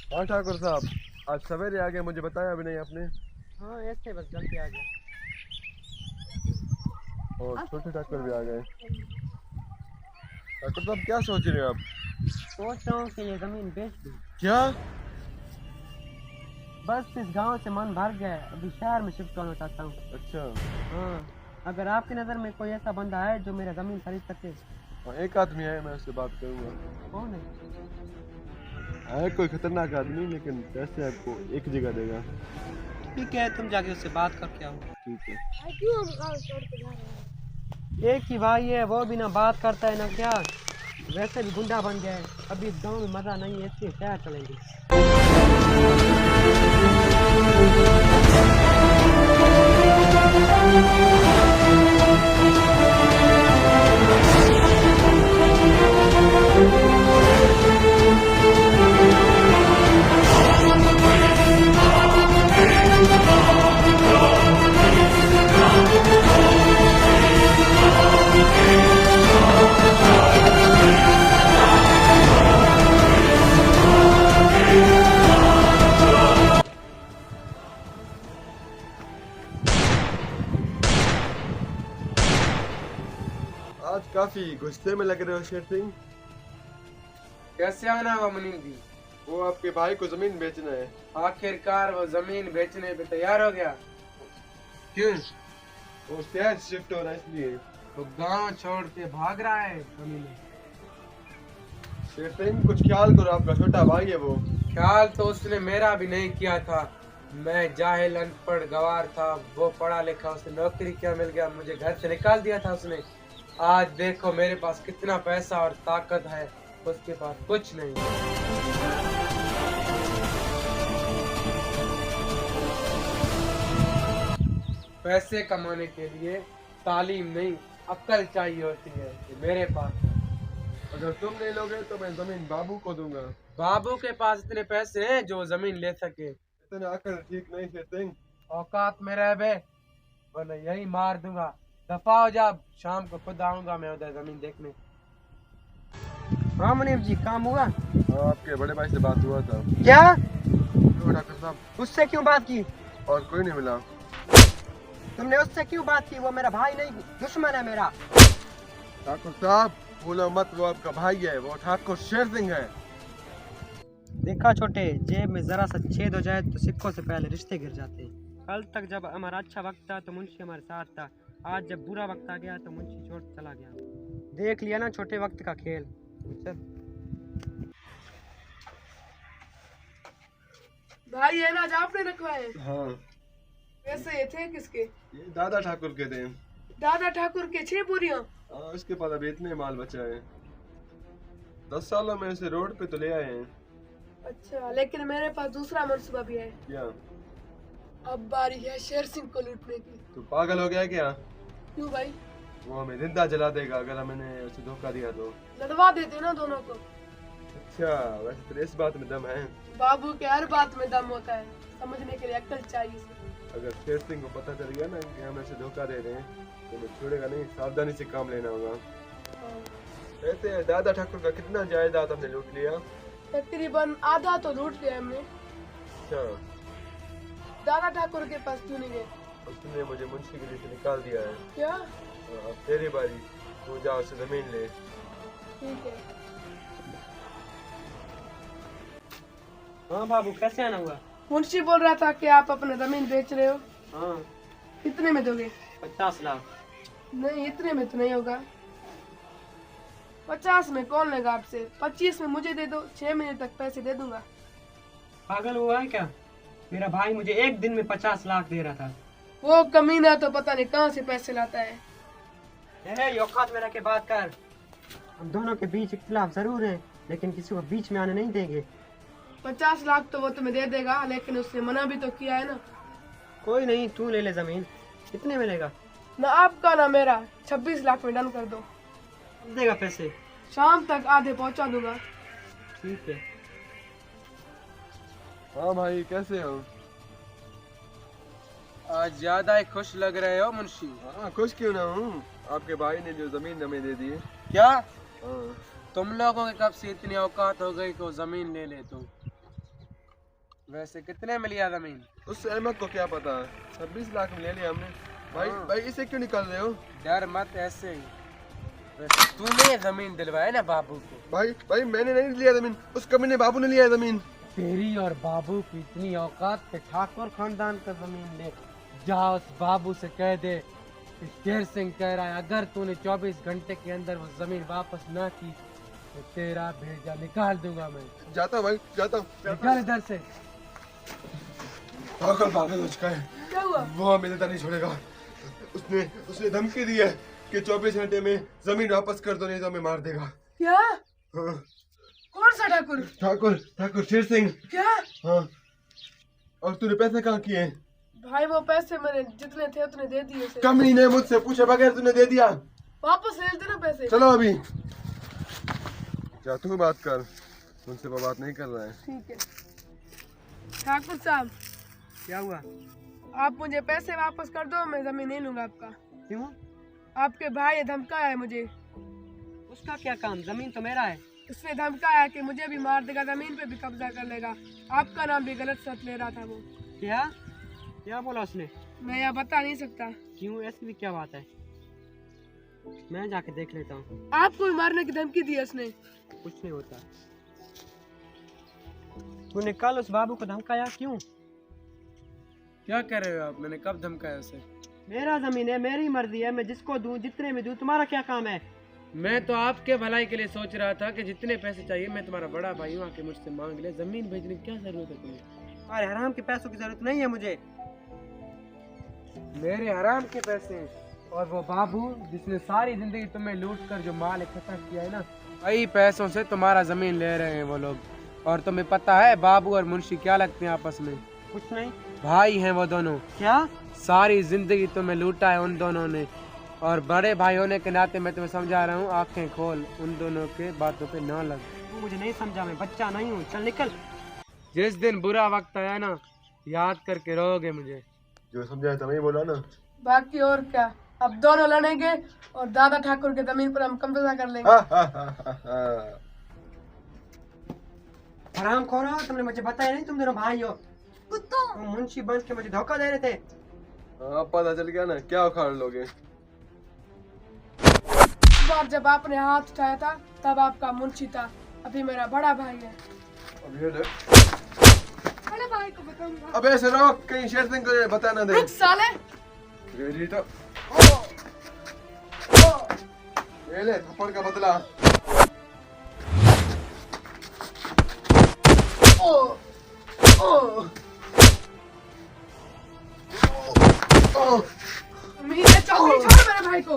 हाँ ठाकुर साहब, आज सवेरे आ गए, मुझे बताया भी नहीं आपने। हाँ ऐसे बस जल्दी आ गया। और छोटे ठाकुर भी आ गए। ठाकुर साहब क्या सोच रहे हो आप? सोच रहा हूँ कि ये जमीन बेच दूँ। क्या? बस इस गांव से मन भर गया है, अभी शहर में शिफ्ट होना चाहता हूँ। अच्छा। हाँ, अगर आपकी नज़र में कोई ऐसा बंदा है जो मेरा जमीन खरीद सके। हाँ, एक आदमी है, मैं उससे बात करूंगा। कौन है? है कोई खतरनाक आदमी, लेकिन पैसे आपको एक जगह देगा। ठीक है, तुम जाके उससे बात करके आओ। ठीक है। क्यों हम गाँव छोड़ के जा रहे हैं? एक ही भाई है, वो भी ना बात करता है ना क्या, वैसे भी गुंडा बन गया है। अभी इस गाँव में मजा नहीं है, इसलिए शहर चलेंगे। आज काफी गुस्से में लग रहे हो शेर सिंह। कैसे आना हुआ मुनीम जी? वो आपके भाई को जमीन बेचना है। आखिरकार वो जमीन बेचने पे तैयार हो गया। क्यों? वो शहर शिफ्ट हो रहा है इसलिए। वो गांव छोड़ के भाग रहा है जमीन। शेर सिंह कुछ ख्याल करो, आपका छोटा भाई है वो। ख्याल तो उसने मेरा भी नहीं किया था। मैं जाहिल अनपढ़ गवार था, वो पढ़ा लिखा, उसे नौकरी क्या मिल गया, मुझे घर से निकाल दिया था उसने। आज देखो मेरे पास कितना पैसा और ताकत है, उसके पास कुछ नहीं है। पैसे कमाने के लिए तालीम नहीं, अक्ल चाहिए होती है, ये मेरे पास है। अगर तुम नहीं लोगे तो मैं जमीन बाबू को दूंगा। बाबू के पास इतने पैसे हैं जो जमीन ले सके। इतना अकल ठीक नहीं शेर सिंह। औकात में रह बे, वरना यही मार दूंगा। दफा हो जा, शाम को खुद आऊंगा मैं उधर जमीन देखने। हाँ मुनीब जी, काम हुआ? हाँ, आपके बड़े भाई से बात हुआ था। क्या? तो ठाकुर साहब, उससे क्यों बात की? और कोई नहीं मिला। तुमने उससे क्यों बात की? वो मेरा भाई नहीं, दुश्मन है मेरा। ठाकुर साहब भूलो मत, वो आपका भाई है, वो ठाकुर शेर सिंह है। देखा छोटे, जेब में जरा सा छेद हो जाए तो सिक्कों से पहले रिश्ते गिर जाते हैं। कल तक जब हमारा अच्छा वक्त था तो मुंशी हमारे साथ था, आज जब बुरा वक्त आ गया तो मुंशी छोड़ चला गया। देख लिया ना छोटे वक्त का खेल। चल भाई है ना, आज आपने रखवाए? हाँ, वैसे ये थे किसके? ये दादा ठाकुर के थे। दादा ठाकुर के 6 पूरियां। हाँ, उसके पास अभी इतने माल बचा है। 10 सालों में इसे रोड पे तो ले आए हैं। अच्छा, लेकिन मेरे पास दूसरा मनसूबा भी है। क्या? अब बारी है शेर सिंह को लूटने की। तू पागल हो गया क्या? क्यों भाई? वो हमें जिंदा जला देगा अगर हमने उसे धोखा दिया तो। लड़वा देते ना दोनों को। अच्छा, वैसे तेरे इस बात में दम है। बाबू के हर बात में दम होता है, समझने के लिए अक्ल चाहिए। अगर शेर सिंह को पता चल गया ना कि हम ऐसे धोखा दे रहे हैं तो वो छोड़ेगा नहीं, सावधानी से काम लेना होगा। हाँ। वैसे दादा ठाकुर का कितना जायदाद हमने लूट लिया? तकरीबन आधा तो लूट लिया हमने। अच्छा। दादा ठाकुर के पास क्यों नहीं गए? उसने मुझे मुंशी गिरी से निकाल दिया है। क्या? अब तेरी बारी, तू जा उसे जमीन ले। ठीक है। हाँ बाबू, कैसे आना हुआ? मुंशी बोल रहा था कि आप अपना जमीन बेच रहे हो। हाँ, कितने में दोगे? 50 लाख। नहीं, इतने में तो नहीं होगा। 50 में कौन लेगा आपसे? 25 में मुझे दे दो, 6 महीने तक पैसे दे दूंगा। पागल हुआ है क्या? मेरा भाई मुझे एक दिन में 50 लाख दे रहा था। वो कमीना तो पता नहीं कहाँ से पैसे लाता है। ये औकात में रह के बात कर। हम दोनों के बीच इख्तिलाफ जरूर है, लेकिन किसी को बीच में आने नहीं देंगे। 50 लाख तो वो तुम्हें दे देगा, लेकिन उसने मना भी तो किया है ना। कोई नहीं, तू ले ले जमीन। कितने मिलेगा? ना आपका ना मेरा, 26 लाख में डन कर दो। कब देगा पैसे? शाम तक आधे पहुंचा दूंगा। ठीक है। हाँ भाई, कैसे हो? आज ज्यादा ही खुश लग रहे हो मुंशी। हाँ, खुश क्यों ना हूँ, आपके भाई ने जो जमीन हमें दे दी है। क्या हाँ। तुम लोगों के कब से इतनी औकात हो गई को जमीन ले ले तुम? वैसे कितने में लिया जमीन? उस अहमद को क्या पता, 26 लाख में ले लिया हमने। भाई भाई इसे क्यों निकाल रहे हो? डर मत, ऐसे ही। वैसे तूने जमीन दिलवाया ना बाबू को? भाई भाई मैंने नहीं लिया जमीन, उस कमीने बाबू ने लिया है जमीन। तेरी और बाबू की इतनी औकात के ठाकुर खानदान का जमीन ले जा, उस बाबू से कह दे कि शेर सिंह कह रहा है अगर तूने 24 घंटे के अंदर वो जमीन वापस ना की तो तेरा भेजा निकाल दूंगा मैं। जाता हूँ भाई, जाता हूँ। निकाल इधर से। पागल पागल हो चुका है, क्या हुआ? वो हमें नेता नहीं छोड़ेगा। उसने उसने धमकी दी है कि 24 घंटे में जमीन वापस कर दो, नहीं तो हमें मार देगा। क्या? हाँ। कौन सा ठाकुर? ठाकुर ठाकुर शेर सिंह। क्या? हाँ। और तूने पैसे कहाँ किए? भाई वो पैसे मैंने जितने थे उतने दे दिए उसे। कमीने मुझसे पूछे बगैर तूने दे दिया। वापस ले लेते ना पैसे। चलो अभी जा, तू बात कर, उनसे वो बात नहीं कर रहा है। ठीक है। ठाकुर साहब, क्या हुआ? आप मुझे पैसे वापस कर दो, मैं जमीन नहीं लूंगा आपका। क्यों? आपके भाई ने धमकाया है मुझे। उसका क्या काम, जमीन तो मेरा है। उसने धमकाया कि मुझे भी मार देगा, जमीन पे भी कब्जा कर लेगा। आपका नाम भी गलत सच ले रहा था वो। क्या क्या बोला उसने? मैं यह बता नहीं सकता। क्यों, ऐसी भी क्या बात है? मैं जाके देख लेता हूँ। आपको भी मारने की धमकी दी है उसने। कुछ नहीं होता। तूने कल उस बाबू को धमकाया क्यों? क्या कह रहे हो आप? मैंने कब धमकाया उसे? मेरा जमीन है, मेरी मर्जी है, मैं जिसको दूं जितने में दूं, तुम्हारा क्या काम है? मैं तो आपके भलाई के लिए सोच रहा था कि जितने पैसे चाहिए, मैं तुम्हारा बड़ा भाई हूँ, आके मुझसे मांग ले। जमीन भेजने की क्या जरूरत है तुम्हें? और हराम के पैसों की जरूरत नहीं है मुझे। मेरे हराम के पैसे हैं। और वो बाबू जिसने सारी जिंदगी तुम्हें लूट कर जो माल इकट्ठा किया है ना, वही पैसों से तुम्हारा जमीन ले रहे हैं वो लोग। और तुम्हें पता है बाबू और मुंशी क्या लगते हैं आपस में? कुछ नहीं। भाई हैं वो दोनों। क्या? सारी जिंदगी तुम्हें लूटा है उन दोनों ने, और बड़े भाई होने के नाते मैं तुम्हें समझा रहा हूँ, आंखें खोल, उन दोनों के बातों पे ना लग। तू मुझे नहीं समझा, मैं बच्चा नहीं हूँ, चल निकल। जिस दिन बुरा वक्त आया ना, याद करके रहोगे मुझे। जो समझाया था वही बोला ना। बाकी और क्या, अब दोनों लड़ेंगे और दादा ठाकुर के जमीन पर हम कब्जा कर लेंगे। हराम खोरो, तुमने मुझे बताया नहीं तुम दोनों भाई हो। तुम मुंशी बन के मुझे धोखा दे रहे थे। हाँ पता चल गया ना, क्या उखाड़ लोगे? इस बार जब आपने हाथ उठाया था तब आपका मुंशी था, अभी मेरा बड़ा भाई है। अब ये ले। बड़े भाई को बताऊंगा। अब ऐसे रहो कहीं शेर सिंह को बता ना दे। रुक साले। रेडी तो ये ले थप्पड़ का बदला। मेरे चौकड़ी छोड़ मेरे भाई को।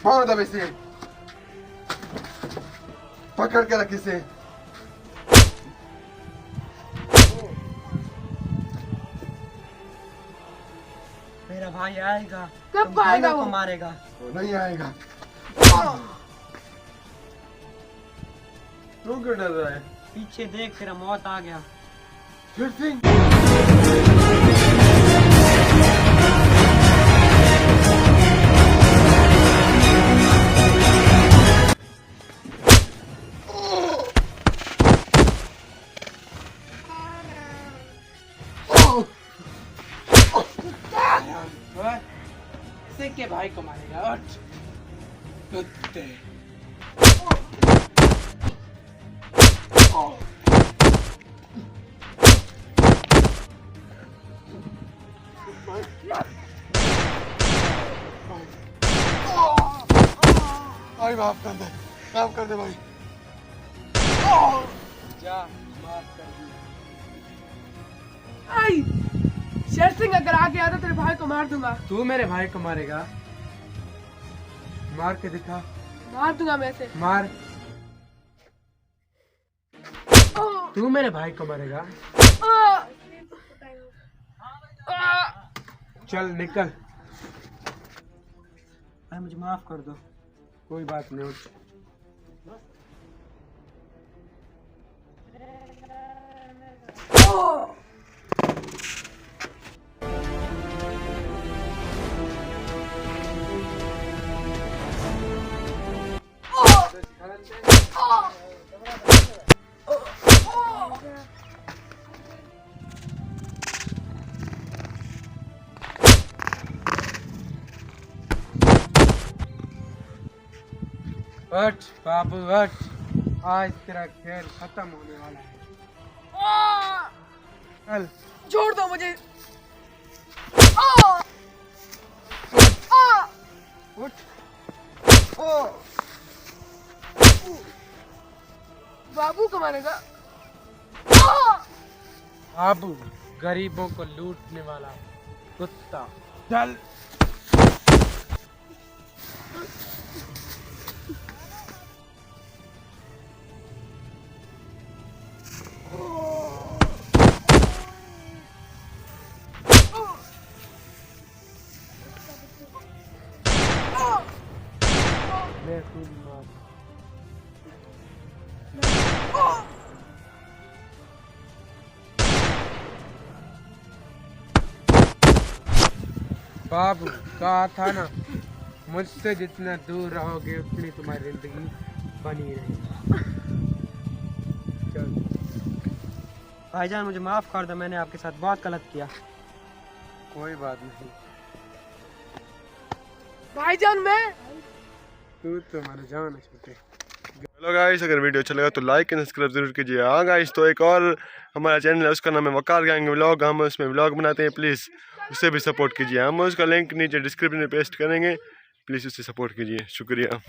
मार दब इसे, पकड़ के रख इसे। मेरा भाई आएगा, कब तुम आएगा दोनों वो? को मारेगा। वो नहीं आएगा। तू क्यों डर रहा है? पीछे देख, तेरा मौत आ गया। शेर सिंह। इसे के भाई को मारेगा? उठ कुत्ते। भाई माफ कर दे, माफ कर दे भाई। जा, माफ कर दी। आई, शेर सिंह अगर आगे आता तेरे भाई को मार दूंगा। तू मेरे भाई को मारेगा? मार के दिखा। मार दूंगा मैं इसे। मार। तू मेरे भाई को मारेगा? चल निकल। भाई मुझे माफ कर दो। कोई बात नहीं, उठ। उठ बाबू उठ, आज तेरा खेल खत्म होने वाला है। चल छोड़ दो मुझे। उठ। बाबू को मारेगा। बाबू गरीबों को लूटने वाला कुत्ता। चल। ले तू मार। बाबू कहा था ना, मुझसे जितना दूर रहोगे उतनी तुम्हारी जिंदगी बनी रहेगी। चल। भाईजान मुझे माफ़ कर दो, मैंने आपके साथ बहुत गलत किया। कोई बात नहीं, भाईजान मैं तू तो हमारा जान है छोटे। हेलो गाइस, अगर वीडियो अच्छा लगा तो लाइक एंड सब्सक्राइब जरूर कीजिए। हाँ गाइस, तो एक और हमारा चैनल है, उसका नाम है वकार गैंग व्लॉग। हम उसमें व्लॉग बनाते हैं, प्लीज़ उससे भी सपोर्ट कीजिए। हम उसका लिंक नीचे डिस्क्रिप्शन में पेस्ट करेंगे, प्लीज़ उससे सपोर्ट कीजिए। शुक्रिया।